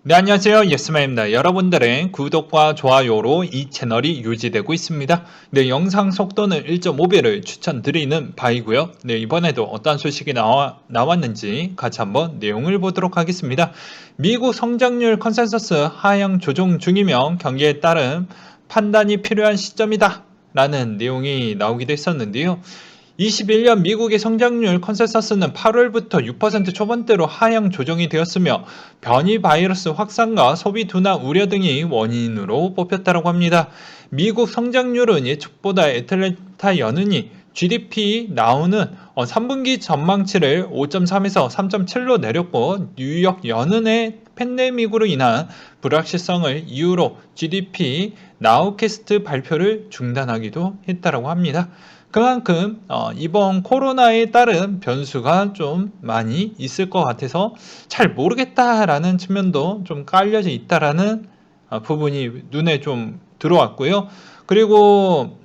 네, 안녕하세요. 예스맨입니다. 여러분들의 구독과 좋아요로 이 채널이 유지되고 있습니다. 네, 영상 속도는 1.5배를 추천드리는 바이고요. 네, 이번에도 어떤 소식이 나왔는지 같이 한번 내용을 보도록 하겠습니다. 미국 성장률 컨센서스 하향 조정 중이며 경기에 따른 판단이 필요한 시점이다. 라는 내용이 나오기도 했었는데요. 21년 미국의 성장률 컨센서스는 8월부터 6% 초반대로 하향 조정이 되었으며 변이 바이러스 확산과 소비 둔화 우려 등이 원인으로 뽑혔다고 합니다. 미국 성장률은 예측보다 애틀랜타 연은이 GDP 나오는 3분기 전망치를 5.3에서 3.7로 내렸고 뉴욕 연은의 팬데믹으로 인한 불확실성을 이유로 GDP 나우캐스트 발표를 중단하기도 했다고 합니다. 그만큼 이번 코로나에 따른 변수가 좀 많이 있을 것 같아서 잘 모르겠다라는 측면도 좀 깔려져 있다라는 부분이 눈에 좀 들어왔고요. 그리고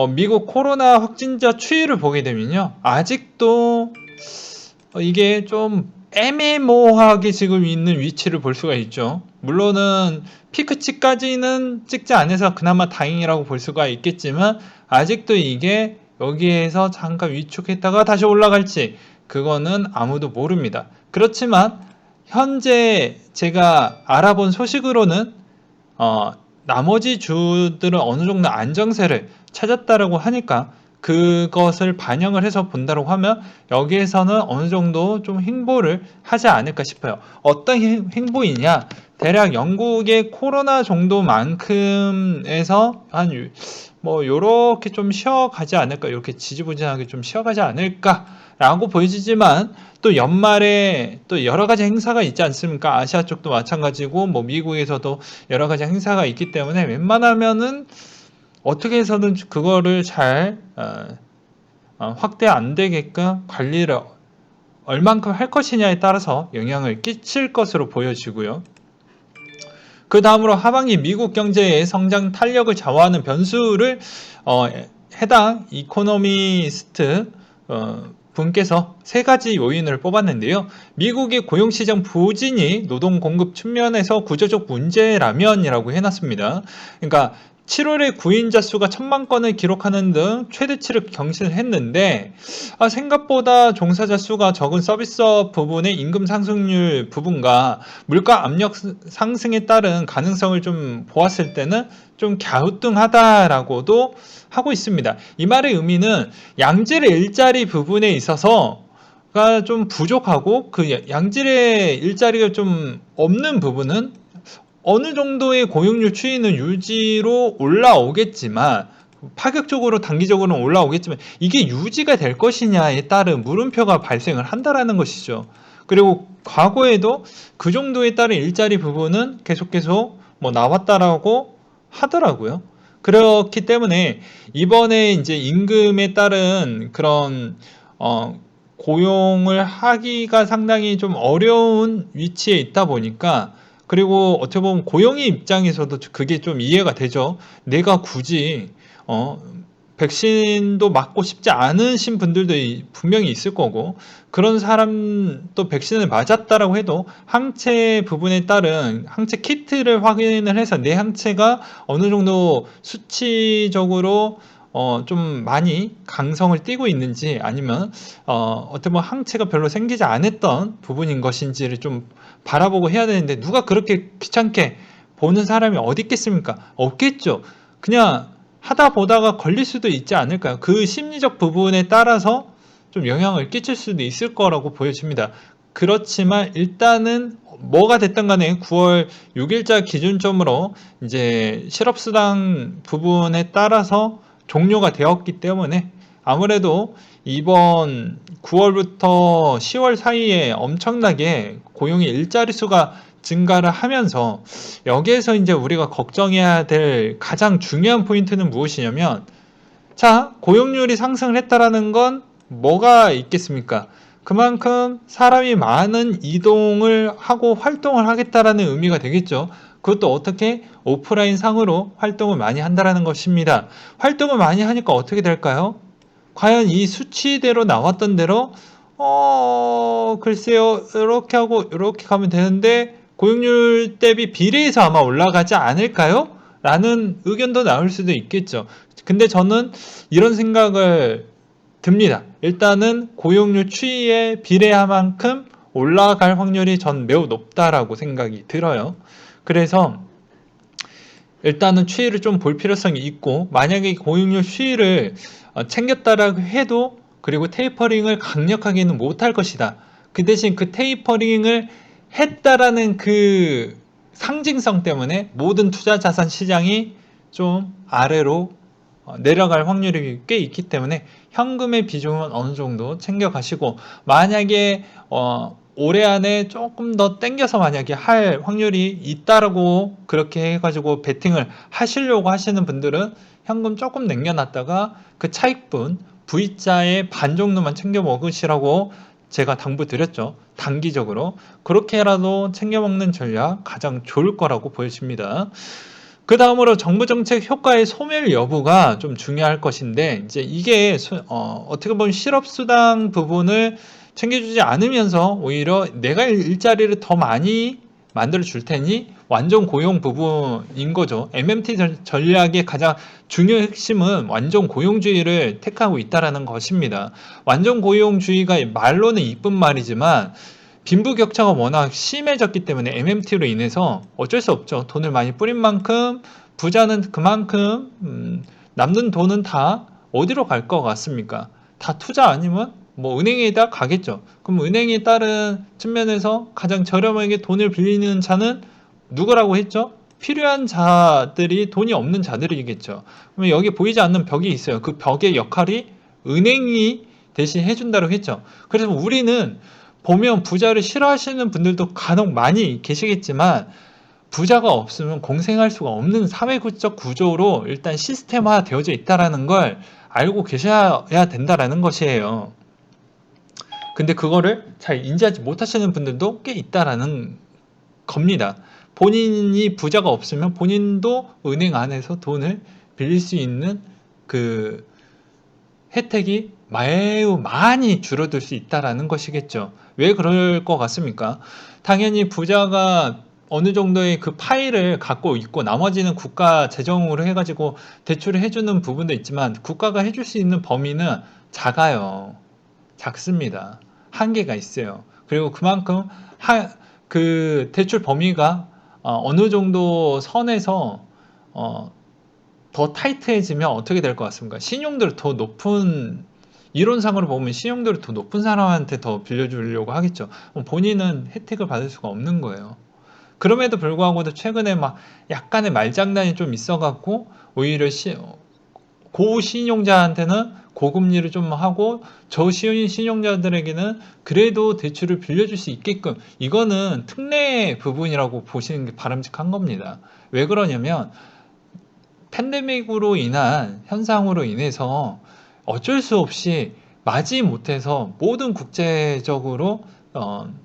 미국 코로나 확진자 추이를 보게 되면요. 아직도 이게 좀 애매모호하게 지금 있는 위치를 볼 수가 있죠. 물론은 피크치까지는 찍지 않아서 그나마 다행이라고 볼 수가 있겠지만 아직도 이게 여기에서 잠깐 위축했다가 다시 올라갈지 그거는 아무도 모릅니다. 그렇지만 현재 제가 알아본 소식으로는 나머지 주들은 어느 정도 안정세를 찾았다라고 하니까 그것을 반영을 해서 본다고 하면 여기에서는 어느 정도 좀 행보를 하지 않을까 싶어요. 어떤 행보이냐? 대략 영국의 코로나 정도만큼에서 한 뭐 요렇게 좀 쉬어가지 않을까, 이렇게 지지부진하게 좀 쉬어가지 않을까라고 보여지지만 또 연말에 또 여러 가지 행사가 있지 않습니까? 아시아 쪽도 마찬가지고 뭐 미국에서도 여러 가지 행사가 있기 때문에 웬만하면은 어떻게 해서든 그거를 잘 확대 안 되게끔 관리를 얼만큼 할 것이냐에 따라서 영향을 끼칠 것으로 보여지고요. 그 다음으로 하반기 미국 경제의 성장 탄력을 좌우하는 변수를 해당 이코노미스트 분께서 세 가지 요인을 뽑았는데요. 미국의 고용시장 부진이 노동 공급 측면에서 구조적 문제라면이라고 해놨습니다. 그러니까 7월에 구인자 수가 1,000만 건을 기록하는 등 최대치를 경신했는데 생각보다 종사자 수가 적은 서비스업 부분의 임금 상승률 부분과 물가 압력 상승에 따른 가능성을 좀 보았을 때는 좀 갸우뚱하다라고도 하고 있습니다. 이 말의 의미는 양질의 일자리 부분에 있어서가 좀 부족하고 그 양질의 일자리가 좀 없는 부분은 어느 정도의 고용률 추이는 유지로 올라오겠지만 파격적으로 단기적으로는 올라오겠지만 이게 유지가 될 것이냐에 따른 물음표가 발생을 한다라는 것이죠. 그리고 과거에도 그 정도에 따른 일자리 부분은 계속 뭐 나왔다라고 하더라고요. 그렇기 때문에 이번에 이제 임금에 따른 그런 고용을 하기가 상당히 좀 어려운 위치에 있다 보니까, 그리고 어떻게 보면 고용의 입장에서도 그게 좀 이해가 되죠. 내가 굳이 백신도 맞고 싶지 않으신 분들도 분명히 있을 거고, 그런 사람도 백신을 맞았다라고 해도 항체 부분에 따른 항체 키트를 확인을 해서 내 항체가 어느 정도 수치적으로 좀 많이 강성을 띠고 있는지, 아니면 어떻게 보면 항체가 별로 생기지 않았던 부분인 것인지를 좀 바라보고 해야 되는데, 누가 그렇게 귀찮게 보는 사람이 어디 있겠습니까? 없겠죠. 그냥 하다 보다가 걸릴 수도 있지 않을까요? 그 심리적 부분에 따라서 좀 영향을 끼칠 수도 있을 거라고 보여집니다. 그렇지만 일단은 뭐가 됐든 간에 9월 6일자 기준점으로 이제 실업수당 부분에 따라서 종료가 되었기 때문에 아무래도 이번 9월부터 10월 사이에 엄청나게 고용의 일자리 수가 증가를 하면서, 여기에서 이제 우리가 걱정해야 될 가장 중요한 포인트는 무엇이냐면, 자, 고용률이 상승을 했다라는 건 뭐가 있겠습니까? 그만큼 사람이 많은 이동을 하고 활동을 하겠다라는 의미가 되겠죠. 그것도 어떻게? 오프라인 상으로 활동을 많이 한다라는 것입니다. 활동을 많이 하니까 어떻게 될까요? 과연 이 수치대로 나왔던 대로 글쎄요, 이렇게 하고 이렇게 가면 되는데 고용률 대비 비례해서 아마 올라가지 않을까요? 라는 의견도 나올 수도 있겠죠. 근데 저는 이런 생각을 듭니다. 일단은 고용률 추이에 비례한 만큼 올라갈 확률이 전 매우 높다라고 생각이 들어요. 그래서 일단은 추이를 좀 볼 필요성이 있고, 만약에 고용률 추이를 챙겼다라고 해도, 그리고 테이퍼링을 강력하게는 못할 것이다. 그 대신 그 테이퍼링을 했다라는 그 상징성 때문에 모든 투자 자산 시장이 좀 아래로 내려갈 확률이 꽤 있기 때문에 현금의 비중은 어느 정도 챙겨 가시고, 만약에 올해 안에 조금 더 땡겨서 만약에 할 확률이 있다라고 그렇게 해가지고 베팅을 하시려고 하시는 분들은 현금 조금 남겨놨다가 그 차익분 V자의 반 정도만 챙겨 먹으시라고 제가 당부드렸죠. 단기적으로 그렇게라도 챙겨 먹는 전략 가장 좋을 거라고 보여집니다. 그 다음으로 정부 정책 효과의 소멸 여부가 좀 중요할 것인데, 이제 이게 어떻게 보면 실업수당 부분을 챙겨주지 않으면서 오히려 내가 일자리를 더 많이 만들어 줄 테니 완전 고용 부분인 거죠. MMT 전략의 가장 중요한 핵심은 완전 고용주의를 택하고 있다는 것입니다. 완전 고용주의가 말로는 이쁜 말이지만 빈부격차가 워낙 심해졌기 때문에 MMT로 인해서 어쩔 수 없죠. 돈을 많이 뿌린 만큼 부자는 그만큼 남는 돈은 다 어디로 갈 것 같습니까? 다 투자 아니면 뭐 은행에다 가겠죠. 그럼 은행에 따른 측면에서 가장 저렴하게 돈을 빌리는 자는 누구라고 했죠? 필요한 자들이 돈이 없는 자들이겠죠. 그러면 여기 보이지 않는 벽이 있어요. 그 벽의 역할이 은행이 대신 해준다고 했죠. 그래서 우리는 보면 부자를 싫어하시는 분들도 간혹 많이 계시겠지만 부자가 없으면 공생할 수가 없는 사회적 구조로 일단 시스템화 되어져 있다는 걸 알고 계셔야 된다는 것이에요. 근데 그거를 잘 인지하지 못하시는 분들도 꽤 있다는 겁니다. 본인이 부자가 없으면 본인도 은행 안에서 돈을 빌릴 수 있는 그 혜택이 매우 많이 줄어들 수 있다는 것이겠죠. 왜 그럴 것 같습니까? 당연히 부자가 어느 정도의 그 파일을 갖고 있고 나머지는 국가 재정으로 해가지고 대출을 해주는 부분도 있지만 국가가 해줄 수 있는 범위는 작아요. 작습니다. 한계가 있어요. 그리고 그만큼 그 대출 범위가 어느 정도 선에서 더 타이트해지면 어떻게 될 것 같습니까? 신용도를 더 높은, 이론상으로 보면 신용도를 더 높은 사람한테 더 빌려주려고 하겠죠. 본인은 혜택을 받을 수가 없는 거예요. 그럼에도 불구하고도 최근에 막 약간의 말장난이 좀 있어갖고 오히려 고신용자한테는 고금리를 좀 하고 저신용자들에게는 그래도 대출을 빌려줄 수 있게끔, 이거는 특례 부분이라고 보시는 게 바람직한 겁니다. 왜 그러냐면 팬데믹으로 인한 현상으로 인해서 어쩔 수 없이 맞이 못해서 모든 국제적으로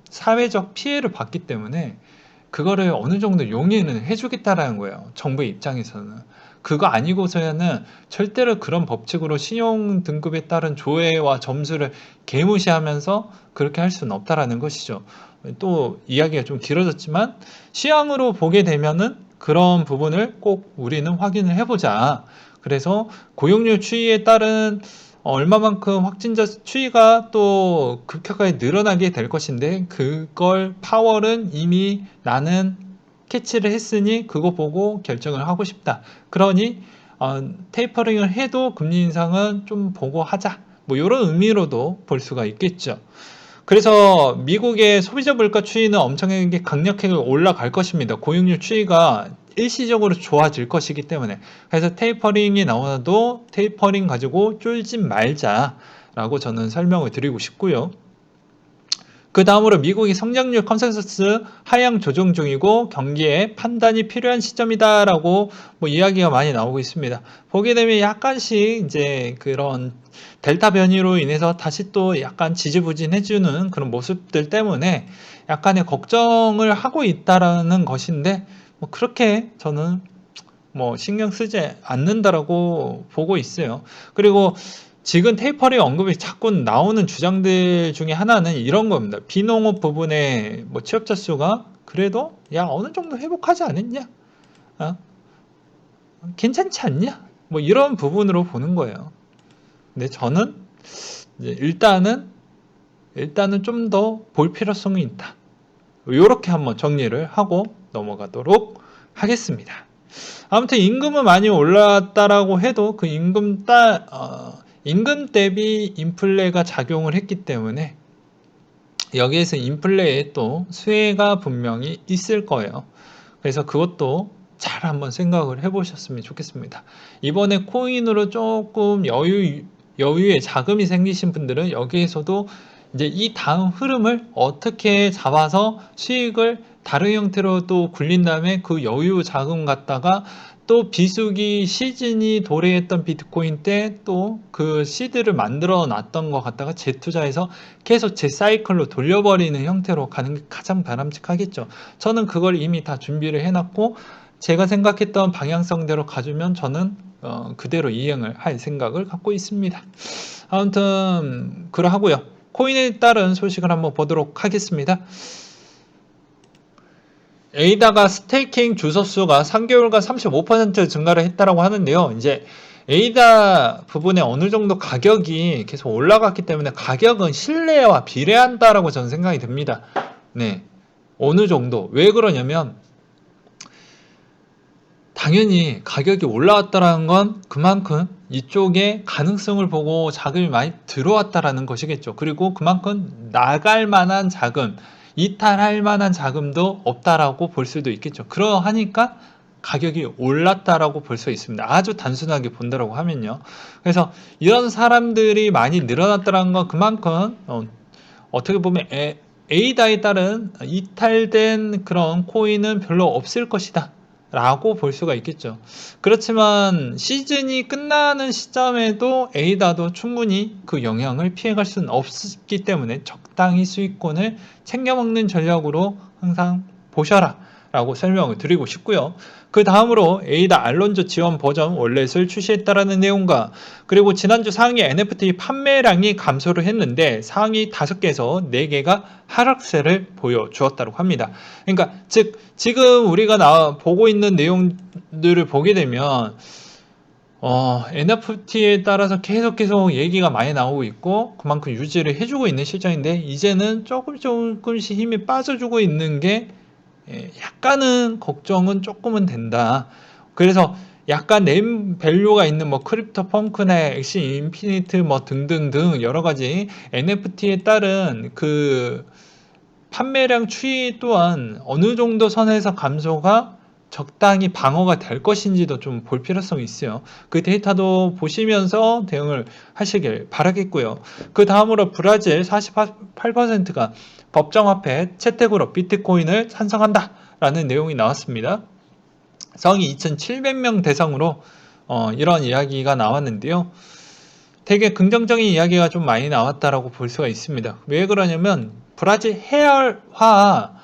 사회적 피해를 봤기 때문에 그거를 어느 정도 용인을 해주겠다라는 거예요. 정부의 입장에서는. 그거 아니고서야는 절대로 그런 법칙으로 신용 등급에 따른 조회와 점수를 개무시하면서 그렇게 할 수는 없다라는 것이죠. 또 이야기가 좀 길어졌지만 시황으로 보게 되면은 그런 부분을 꼭 우리는 확인을 해보자. 그래서 고용률 추이에 따른 얼마만큼 확진자 추이가 또 급격하게 늘어나게 될 것인데 그걸 파월은 이미 나는 캐치를 했으니 그거 보고 결정을 하고 싶다. 그러니 테이퍼링을 해도 금리 인상은 좀 보고 하자. 뭐 이런 의미로도 볼 수가 있겠죠. 그래서 미국의 소비자 물가 추이는 엄청나게 강력하게 올라갈 것입니다. 고용률 추이가 일시적으로 좋아질 것이기 때문에. 그래서 테이퍼링이 나와도 테이퍼링 가지고 쫄지 말자라고 저는 설명을 드리고 싶고요. 그 다음으로 미국이 성장률 컨센서스 하향 조정 중이고 경기에 판단이 필요한 시점이다라고 뭐 이야기가 많이 나오고 있습니다. 보게 되면 약간씩 이제 그런 델타 변이로 인해서 다시 또 약간 지지부진해주는 그런 모습들 때문에 약간의 걱정을 하고 있다라는 것인데 뭐 그렇게 저는 뭐 신경 쓰지 않는다라고 보고 있어요. 그리고 지금 테이퍼링 언급이 자꾸 나오는 주장들 중에 하나는 이런 겁니다. 비농업 부분의 뭐 취업자 수가 그래도 야 어느 정도 회복하지 않았냐? 어? 괜찮지 않냐? 뭐 이런 부분으로 보는 거예요. 근데 저는 이제 일단은 좀 더 볼 필요성이 있다. 이렇게 한번 정리를 하고 넘어가도록 하겠습니다. 아무튼 임금은 많이 올랐다라고 해도 그 임금 대비 인플레가 작용을 했기 때문에 여기에서 인플레에 또 수혜가 분명히 있을 거예요. 그래서 그것도 잘 한번 생각을 해보셨으면 좋겠습니다. 이번에 코인으로 조금 여유의 자금이 생기신 분들은 여기에서도 이제 이 다음 흐름을 어떻게 잡아서 수익을 다른 형태로 또 굴린 다음에 그 여유 자금 갖다가 또 비수기 시즌이 도래했던 비트코인 때 또 그 시드를 만들어 놨던 것 갖다가 재투자해서 계속 재사이클로 돌려버리는 형태로 가는 게 가장 바람직하겠죠. 저는 그걸 이미 다 준비를 해놨고 제가 생각했던 방향성대로 가주면 저는 그대로 이행을 할 생각을 갖고 있습니다. 아무튼 그러하고요. 코인에 따른 소식을 한번 보도록 하겠습니다. 에이다가 스테이킹 주소수가 3개월간 35% 증가를 했다라고 하는데요. 이제 에이다 부분에 어느 정도 가격이 계속 올라갔기 때문에 가격은 신뢰와 비례한다라고 저는 생각이 듭니다. 네. 어느 정도. 왜 그러냐면 당연히 가격이 올라왔다라는 건 그만큼 이쪽에 가능성을 보고 자금이 많이 들어왔다라는 것이겠죠. 그리고 그만큼 나갈 만한 자금, 이탈할 만한 자금도 없다라고 볼 수도 있겠죠. 그러하니까 가격이 올랐다라고 볼 수 있습니다. 아주 단순하게 본다라고 하면요. 그래서 이런 사람들이 많이 늘어났다는 건 그만큼 어떻게 보면 에이다에 따른 이탈된 그런 코인은 별로 없을 것이다 라고 볼 수가 있겠죠. 그렇지만 시즌이 끝나는 시점에도 에이다도 충분히 그 영향을 피해갈 수는 없기 때문에 적당히 수익권을 챙겨 먹는 전략으로 항상 보셔라 라고 설명을 드리고 싶고요. 그 다음으로 에이다 알론조 지원 버전 월렛을 출시했다라는 내용과 그리고 지난주 상위 NFT 판매량이 감소를 했는데 상위 5개에서 4개가 하락세를 보여주었다고 합니다. 그러니까 즉 지금 우리가 보고 있는 내용들을 보게 되면 NFT에 따라서 계속 얘기가 많이 나오고 있고 그만큼 유지를 해주고 있는 실정인데 이제는 조금씩 힘이 빠져주고 있는 게 약간은 걱정은 조금은 된다. 그래서 약간 네임 밸류가 있는 뭐 크립토 펑크나 엑시 인피니트 뭐 등등등 여러 가지 NFT에 따른 그 판매량 추이 또한 어느 정도 선에서 감소가 적당히 방어가 될 것인지도 좀 볼 필요성이 있어요. 그 데이터도 보시면서 대응을 하시길 바라겠고요. 그 다음으로 브라질 48%가 법정화폐 채택으로 비트코인을 찬성한다 라는 내용이 나왔습니다. 성이 2,700명 대상으로 이런 이야기가 나왔는데요. 되게 긍정적인 이야기가 좀 많이 나왔다라고 볼 수가 있습니다. 왜 그러냐면 브라질 해열화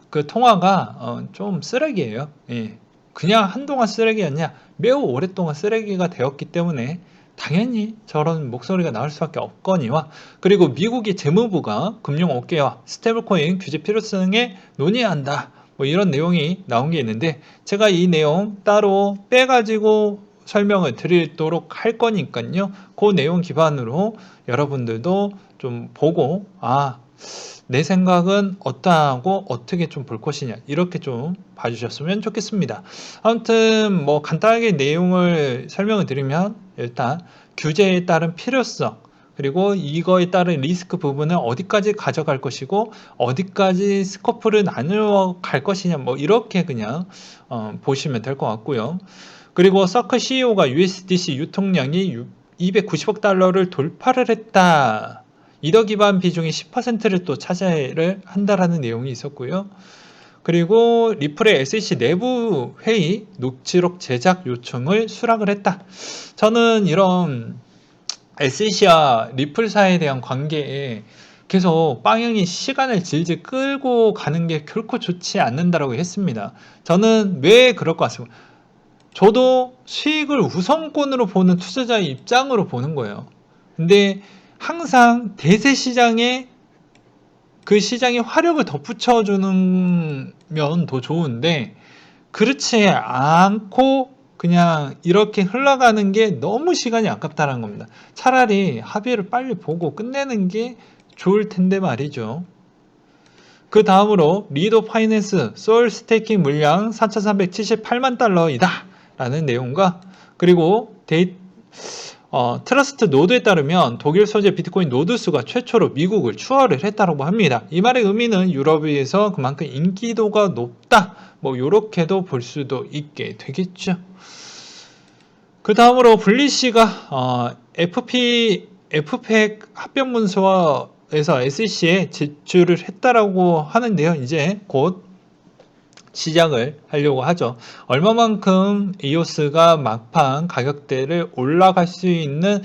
그 통화가 좀 쓰레기예요. 예. 그냥 한동안 쓰레기였냐? 매우 오랫동안 쓰레기가 되었기 때문에 당연히 저런 목소리가 나올 수밖에 없거니와 그리고 미국의 재무부가 금융업계와 스테이블코인 규제 필요성에 논의한다. 뭐 이런 내용이 나온 게 있는데 제가 이 내용 따로 빼가지고 설명을 드리도록 할 거니까요. 그 내용 기반으로 여러분들도 좀 보고 내 생각은 어떠하고 어떻게 좀 볼 것이냐 이렇게 좀 봐주셨으면 좋겠습니다. 아무튼 뭐 간단하게 내용을 설명을 드리면 일단 규제에 따른 필요성 그리고 이거에 따른 리스크 부분을 어디까지 가져갈 것이고 어디까지 스코프를 나누어 갈 것이냐 뭐 이렇게 그냥 보시면 될 것 같고요. 그리고 서클 CEO가 USDC 유통량이 290억 달러를 돌파를 했다. 이더 기반 비중이 10%를 또 차지를 한다라는 내용이 있었고요. 그리고 리플의 SEC 내부 회의 녹취록 제작 요청을 수락을 했다. 저는 이런 SEC와 리플사에 대한 관계에 계속 방향이 시간을 질질 끌고 가는 게 결코 좋지 않는다라고 했습니다. 저는 왜 그럴 것 같습니다. 저도 수익을 우선권으로 보는 투자자의 입장으로 보는 거예요. 근데 항상 대세 시장에 그 시장에 화력을 덧붙여주는 면 더 좋은데 그렇지 않고 그냥 이렇게 흘러가는 게 너무 시간이 아깝다는 겁니다. 차라리 합의를 빨리 보고 끝내는 게 좋을 텐데 말이죠. 그 다음으로 리도 파이낸스 솔 스테이킹 물량 4,378만 달러이다 라는 내용과 그리고 트러스트 노드에 따르면 독일 소재 비트코인 노드 수가 최초로 미국을 추월을 했다고 합니다. 이 말의 의미는 유럽에서 그만큼 인기도가 높다 뭐 이렇게도 볼 수도 있게 되겠죠. 그 다음으로 블리시가 FPEC 합병문서에서 SEC에 제출을 했다라고 하는데요. 이제 곧 시작을 하려고 하죠. 얼마만큼 EOS가 막판 가격대를 올라갈 수 있는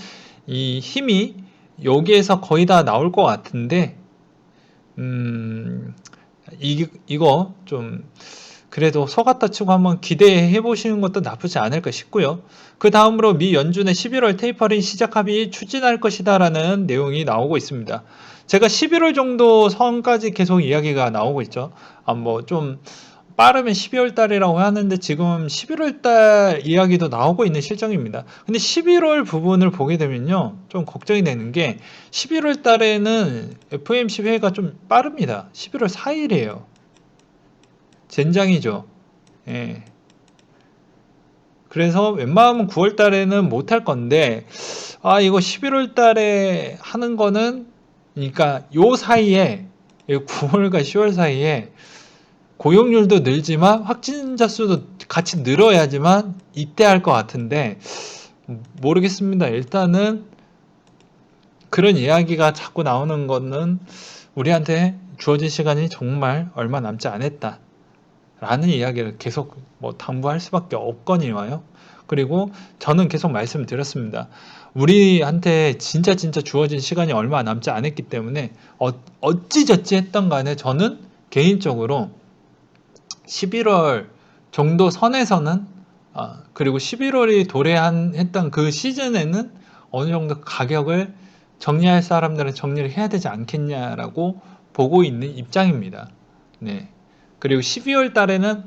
이 힘이 여기에서 거의 다 나올 것 같은데 이거 좀 그래도 속았다 치고 한번 기대해 보시는 것도 나쁘지 않을까 싶고요. 그 다음으로 미 연준의 11월 테이퍼링 시작 합의 추진할 것이다 라는 내용이 나오고 있습니다. 제가 11월 정도 선까지 계속 이야기가 나오고 있죠. 뭐 좀 빠르면 12월 달이라고 하는데 지금 11월 달 이야기도 나오고 있는 실정입니다. 근데 11월 부분을 보게 되면요. 좀 걱정이 되는 게 11월 달에는 FOMC 회의가 좀 빠릅니다. 11월 4일이에요. 젠장이죠. 예. 그래서 웬만하면 9월 달에는 못 할 건데 이거 11월 달에 하는 거는 그러니까 요 사이에 9월과 10월 사이에 고용률도 늘지만 확진자 수도 같이 늘어야지만 이때 할 것 같은데 모르겠습니다. 일단은 그런 이야기가 자꾸 나오는 거는 우리한테 주어진 시간이 정말 얼마 남지 않았다 라는 이야기를 계속 당부할 수밖에 없거니와요. 그리고 저는 계속 말씀드렸습니다. 우리한테 진짜 주어진 시간이 얼마 남지 않았기 때문에 어찌저찌 했던 간에 저는 개인적으로 11월 정도 선에서는 그리고 11월이 도래했던 그 시즌에는 어느 정도 가격을 정리할 사람들은 정리를 해야 되지 않겠냐라고 보고 있는 입장입니다. 네. 그리고 12월 달에는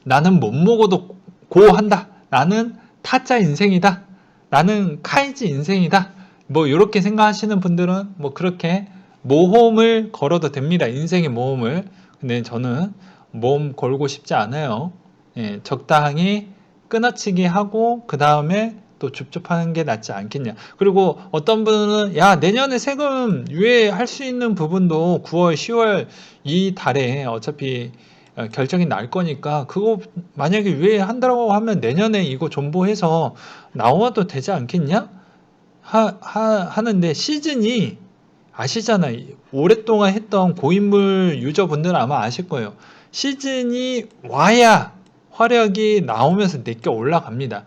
나는 못 먹어도 고한다. 나는 타짜 인생이다. 나는 카이지 인생이다. 뭐 이렇게 생각하시는 분들은 뭐 그렇게 모험을 걸어도 됩니다. 인생의 모험을. 근데 저는 모험 걸고 싶지 않아요. 예, 적당히 끊어치기 하고 그 다음에 또 줍줍하는 게 낫지 않겠냐. 그리고 어떤 분은 야 내년에 세금 유예할 수 있는 부분도 9월, 10월 이 달에 어차피 결정이 날 거니까 그거 만약에 유예한다고 하면 내년에 이거 존버해서 나와도 되지 않겠냐? 하는데 시즌이 아시잖아요. 오랫동안 했던 고인물 유저분들은 아마 아실 거예요. 시즌이 와야 화력이 나오면서 내겨 올라갑니다.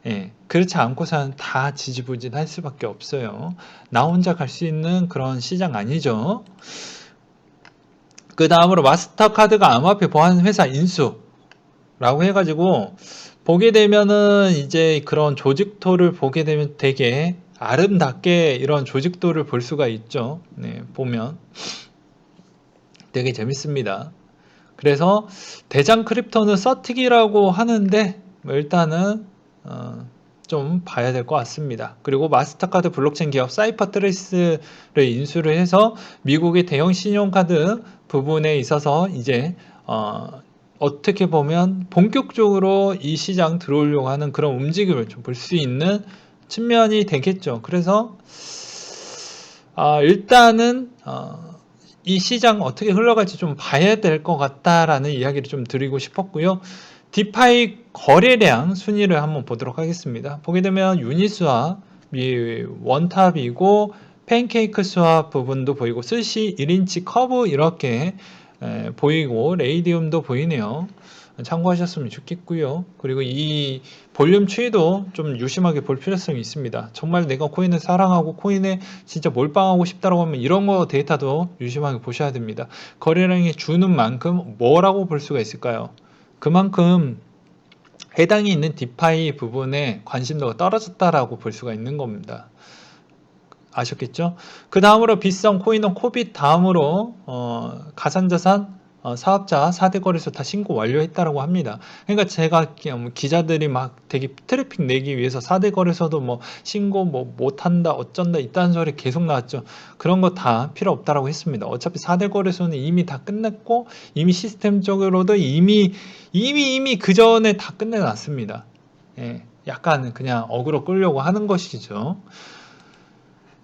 예, 그렇지 않고서는 다 지지부진할 수밖에 없어요. 나 혼자 갈 수 있는 그런 시장 아니죠. 그 다음으로 마스터카드가 암호화폐 보안 회사 인수라고 해가지고 보게 되면은 이제 그런 조직토를 보게 되면 되게 아름답게 이런 조직도를 볼 수가 있죠. 네, 보면 되게 재밌습니다. 그래서 대장 크립토는 서틱이라고 하는데 일단은 좀 봐야 될 것 같습니다. 그리고 마스터카드 블록체인 기업 사이퍼트레이스를 인수를 해서 미국의 대형 신용카드 부분에 있어서 이제 어떻게 보면 본격적으로 이 시장 들어오려고 하는 그런 움직임을 좀 볼 수 있는 측면이 되겠죠. 그래서 일단은 이 시장 어떻게 흘러갈지 좀 봐야 될 것 같다라는 이야기를 좀 드리고 싶었고요. 디파이 거래량 순위를 한번 보도록 하겠습니다. 보게 되면 유니스왑 원탑이고 팬케이크 스왑 부분도 보이고 스시 1인치 커브 이렇게 보이고 레이디움도 보이네요. 참고하셨으면 좋겠고요. 그리고 이 볼륨 추이도 좀 유심하게 볼 필요성이 있습니다. 정말 내가 코인을 사랑하고 코인에 진짜 몰빵하고 싶다고 하면 이런 거 데이터도 유심하게 보셔야 됩니다. 거래량이 주는 만큼 뭐라고 볼 수가 있을까요? 그만큼 해당이 있는 디파이 부분에 관심도가 떨어졌다라고 볼 수가 있는 겁니다. 아셨겠죠? 그 다음으로 비싼 코인은 코빗, 다음으로 가산자산 사업자 4대 거래소 다 신고 완료했다라고 합니다. 그러니까 제가 기자들이 막 되게 트래픽 내기 위해서 4대 거래소도 뭐 신고 뭐 못한다 어쩐다 이딴 소리 계속 나왔죠. 그런 거 다 필요 없다라고 했습니다. 어차피 4대 거래소는 이미 다 끝냈고 이미 시스템적으로도 이미 그 전에 다 끝내놨습니다. 예, 약간 그냥 어그로 끌려고 하는 것이죠.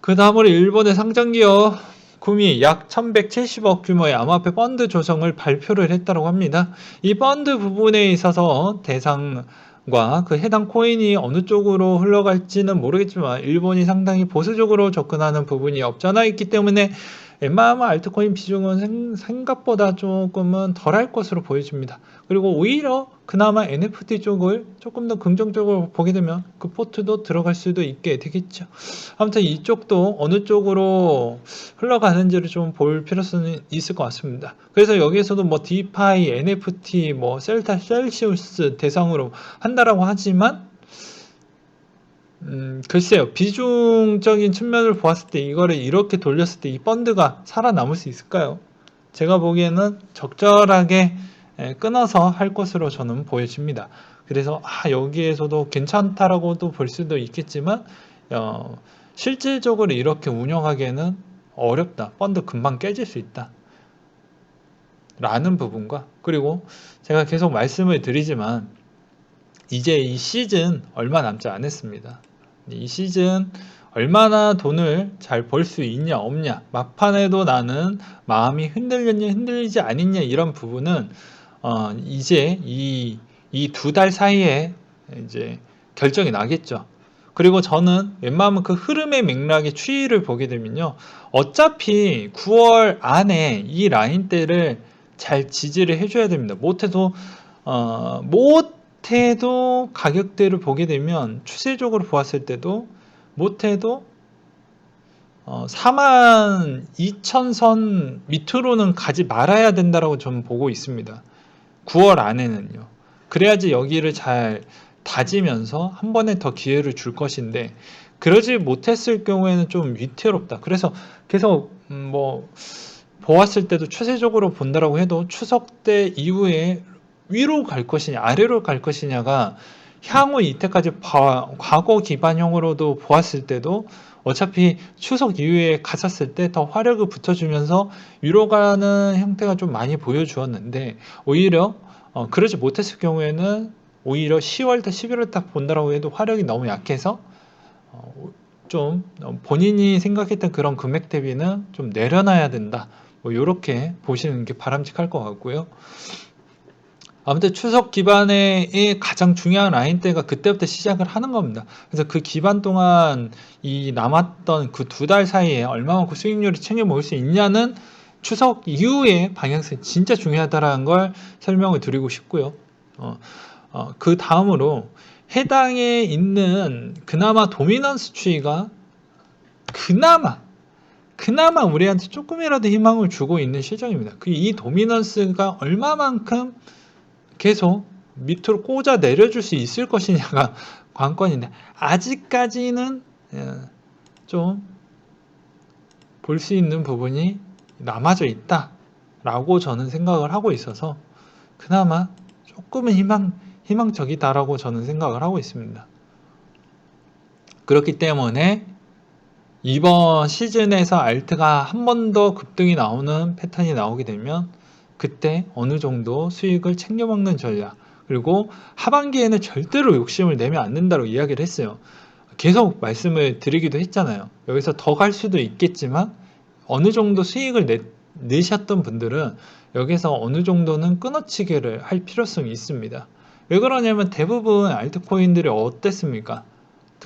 그 다음으로 일본의 상장기업 구미 약 1170억 규모의 암호화폐 펀드 조성을 발표를 했다고 합니다. 이 펀드 부분에 있어서 대상과 그 해당 코인이 어느 쪽으로 흘러갈지는 모르겠지만 일본이 상당히 보수적으로 접근하는 부분이 없잖아 있기 때문에 웬만하면 알트코인 비중은 생각보다 조금은 덜할 것으로 보여집니다. 그리고 오히려 그나마 NFT 쪽을 조금 더 긍정적으로 보게 되면 그 포트도 들어갈 수도 있게 되겠죠. 아무튼 이쪽도 어느 쪽으로 흘러가는지를 좀 볼 필요성이 있을 것 같습니다. 그래서 여기에서도 뭐 디파이, NFT, 뭐 셀타, 셀시우스 대상으로 한다라고 하지만 글쎄요. 비중적인 측면을 보았을 때 이거를 이렇게 돌렸을 때 이 펀드가 살아남을 수 있을까요? 제가 보기에는 적절하게 끊어서 할 것으로 저는 보여집니다. 그래서 여기에서도 괜찮다라고도 볼 수도 있겠지만 실질적으로 이렇게 운영하기에는 어렵다. 펀드 금방 깨질 수 있다. 라는 부분과 그리고 제가 계속 말씀을 드리지만 이제 이 시즌 얼마 남지 않았습니다. 이 시즌 얼마나 돈을 잘 벌 수 있냐 없냐 막판에도 나는 마음이 흔들렸냐 흔들리지 않았냐 이런 부분은 이제 이 두 달 사이에 이제 결정이 나겠죠. 그리고 저는 웬만하면 그 흐름의 맥락의 추이를 보게 되면요. 어차피 9월 안에 이 라인대를 잘 지지를 해줘야 됩니다. 못해도 가격대를 보게 되면 추세적으로 보았을 때도 못해도 42,000선 밑으로는 가지 말아야 된다라고 저는 보고 있습니다. 9월 안에는요. 그래야지 여기를 잘 다지면서 한 번에 더 기회를 줄 것인데 그러지 못했을 경우에는 좀 위태롭다. 그래서 계속 뭐 보았을 때도 추세적으로 본다라고 해도 추석 때 이후에 위로 갈 것이냐 아래로 갈 것이냐가 향후 이때까지 과거 기반형으로도 보았을 때도 어차피 추석 이후에 갔었을 때 더 화력을 붙여주면서 위로 가는 형태가 좀 많이 보여주었는데 오히려 그러지 못했을 경우에는 오히려 10월달 11월 딱 본다라고 해도 화력이 너무 약해서 좀 본인이 생각했던 그런 금액 대비는 좀 내려놔야 된다. 뭐 이렇게 보시는 게 바람직할 것 같고요. 아무튼 추석 기반의 가장 중요한 라인대가 그때부터 시작을 하는 겁니다. 그래서 그 기반 동안 이 남았던 그 두 달 사이에 얼마만큼 수익률을 챙겨 먹을 수 있냐는 추석 이후의 방향성이 진짜 중요하다는 걸 설명을 드리고 싶고요. 그 다음으로 해당에 있는 그나마 도미넌스 추이가 그나마 우리한테 조금이라도 희망을 주고 있는 시장입니다. 이 도미넌스가 얼마만큼 계속 밑으로 꽂아 내려줄 수 있을 것이냐가 관건인데 아직까지는 좀 볼 수 있는 부분이 남아져 있다라고 저는 생각을 하고 있어서 그나마 조금은 희망적이다라고 저는 생각을 하고 있습니다. 그렇기 때문에 이번 시즌에서 알트가 한 번 더 급등이 나오는 패턴이 나오게 되면 그때 어느 정도 수익을 챙겨 먹는 전략 그리고 하반기에는 절대로 욕심을 내면 안 된다고 이야기를 했어요. 계속 말씀을 드리기도 했잖아요. 여기서 더 갈 수도 있겠지만 어느 정도 수익을 내셨던 분들은 여기서 어느 정도는 끊어치기를 할 필요성이 있습니다. 왜 그러냐면 대부분 알트코인들이 어땠습니까?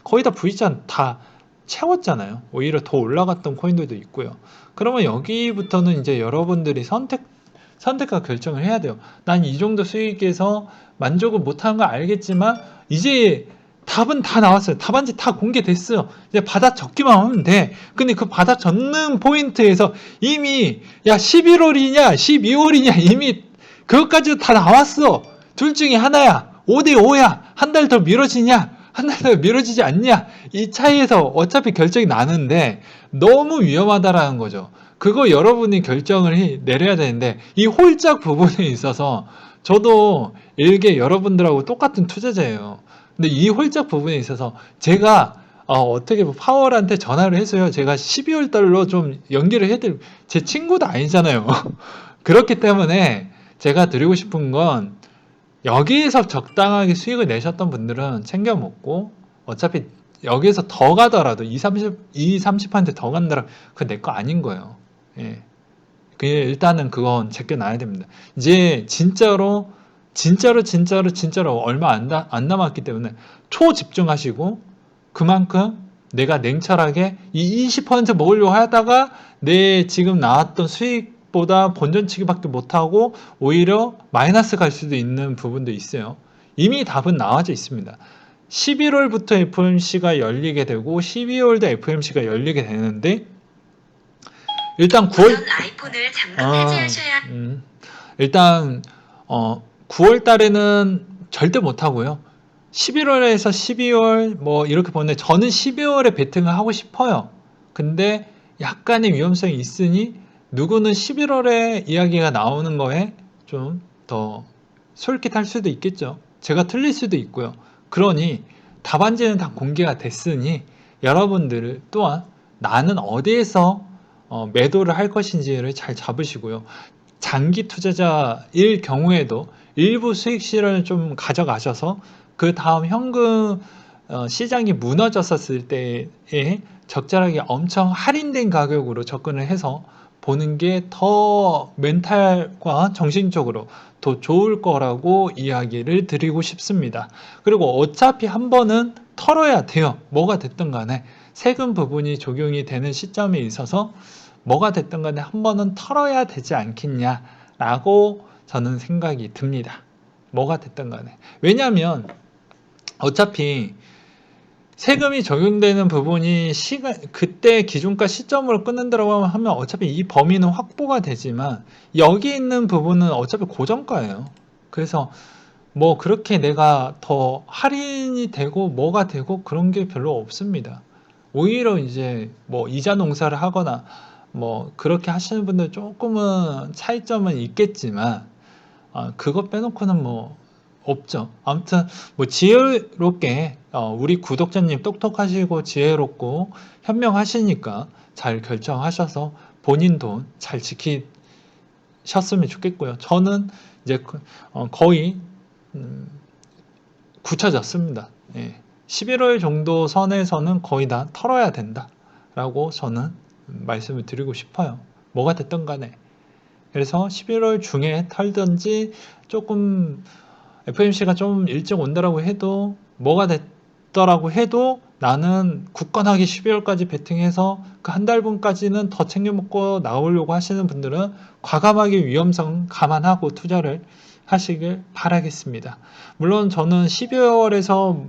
거의 다 V자 다 채웠잖아요. 오히려 더 올라갔던 코인들도 있고요. 그러면 여기부터는 이제 여러분들이 선택과 결정을 해야 돼요. 난 이 정도 수익에서 만족을 못하는 거 알겠지만 이제 답은 다 나왔어요. 답안지 다 공개됐어요. 이제 받아 적기만 하면 돼. 근데 그 받아 적는 포인트에서 이미 11월이냐 12월이냐 이미 그것까지 다 나왔어. 둘 중에 하나야. 5대5야. 한 달 더 미뤄지냐 한 달 더 미뤄지지 않냐 이 차이에서 어차피 결정이 나는데 너무 위험하다라는 거죠. 그거 여러분이 결정을 내려야 되는데 이 홀짝 부분에 있어서 저도 일개 여러분들하고 똑같은 투자자예요. 근데 이 홀짝 부분에 있어서 제가 어떻게 파월한테 전화를 해서요. 제가 12월 달로 좀 연기를 해드릴 제 친구도 아니잖아요. 그렇기 때문에 제가 드리고 싶은 건 여기에서 적당하게 수익을 내셨던 분들은 챙겨 먹고 어차피 여기에서 더 가더라도 30% 더 간다라 그거 내 거 아닌 거예요. 예. 일단은 그건 제껴놔야 됩니다. 이제 진짜로 얼마 안 남았기 때문에 초집중하시고 그만큼 내가 냉철하게 이 20% 먹으려고 하다가 내 지금 나왔던 수익보다 본전치기밖에 못하고 오히려 마이너스 갈 수도 있는 부분도 있어요. 이미 답은 나와져 있습니다. 11월부터 FOMC가 열리게 되고 12월도 FOMC가 열리게 되는데 일단 9월 아이폰을 잠금 해제하셔야 일단 9월 달에는 절대 못 하고요. 11월에서 12월 뭐 이렇게 보는데 저는 12월에 베팅을 하고 싶어요. 근데 약간의 위험성이 있으니 누구는 11월에 이야기가 나오는 거에 좀 더 솔깃할 수도 있겠죠. 제가 틀릴 수도 있고요. 그러니 답안지는 다 공개가 됐으니 여러분들 또한 나는 어디에서 매도를 할 것인지를 잘 잡으시고요. 장기 투자자일 경우에도 일부 수익 실현을 좀 가져가셔서 그 다음 현금 시장이 무너졌었을 때에 적절하게 엄청 할인된 가격으로 접근을 해서 보는 게 더 멘탈과 정신적으로 더 좋을 거라고 이야기를 드리고 싶습니다. 그리고 어차피 한 번은 털어야 돼요. 뭐가 됐든 간에 세금 부분이 적용이 되는 시점에 있어서 뭐가 됐든 간에 한 번은 털어야 되지 않겠냐라고 저는 생각이 듭니다. 뭐가 됐든 간에. 왜냐하면 어차피 세금이 적용되는 부분이 그때 기준가 시점으로 끊는다고 하면 어차피 이 범위는 확보가 되지만 여기 있는 부분은 어차피 고정가예요. 그래서 뭐 그렇게 내가 더 할인이 되고 뭐가 되고 그런 게 별로 없습니다. 오히려 이제 뭐 이자 농사를 하거나 뭐 그렇게 하시는 분들 조금은 차이점은 있겠지만 그거 빼놓고는 뭐 없죠. 아무튼 뭐 지혜롭게 우리 구독자님 똑똑하시고 지혜롭고 현명하시니까 잘 결정하셔서 본인 돈 잘 지키셨으면 좋겠고요. 저는 이제 거의 굳혀졌습니다. 예. 11월 정도 선에서는 거의 다 털어야 된다라고 저는 말씀을 드리고 싶어요. 뭐가 됐든 간에. 그래서 11월 중에 털든지 조금 FMC가 좀 일찍 온다라고 해도 뭐가 됐더라고 해도 나는 굳건하게 12월까지 베팅해서 그 한 달분까지는 더 챙겨 먹고 나오려고 하시는 분들은 과감하게 위험성 감안하고 투자를 하시길 바라겠습니다. 물론 저는 12월에서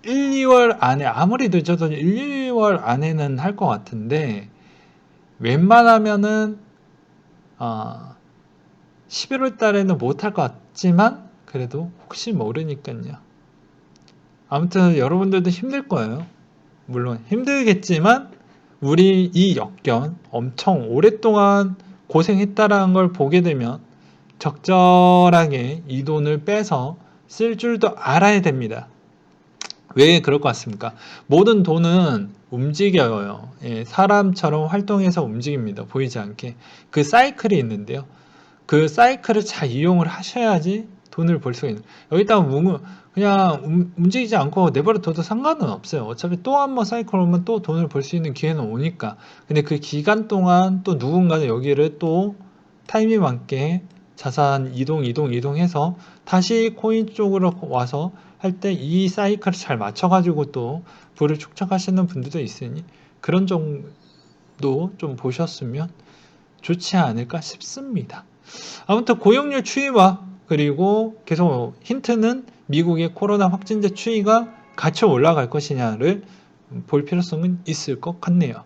1, 2월 안에 아무리 늦어도 1, 2월 안에는 할 것 같은데 웬만하면은 11월 달에는 못할 것 같지만 그래도 혹시 모르니까요. 아무튼 여러분들도 힘들 거예요. 물론 힘들겠지만 우리 이 역견 엄청 오랫동안 고생했다라는 걸 보게 되면 적절하게 이 돈을 빼서 쓸 줄도 알아야 됩니다. 왜 그럴 것 같습니까? 모든 돈은 움직여요. 예, 사람처럼 활동해서 움직입니다. 보이지 않게. 그 사이클이 있는데요. 그 사이클을 잘 이용을 하셔야지 돈을 벌 수가 있는. 여기다가 그냥 움직이지 않고 내버려둬도 상관은 없어요. 어차피 또 한 번 사이클 오면 또 돈을 벌 수 있는 기회는 오니까. 근데 그 기간 동안 또 누군가는 여기를 또 타이밍 맞게 자산 이동해서 다시 코인 쪽으로 와서 할 때 이 사이클을 잘 맞춰가지고 또 부를 축적하시는 분들도 있으니 그런 정도 좀 보셨으면 좋지 않을까 싶습니다. 아무튼 고용률 추이와 그리고 계속 힌트는 미국의 코로나 확진자 추이가 같이 올라갈 것이냐를 볼 필요성은 있을 것 같네요.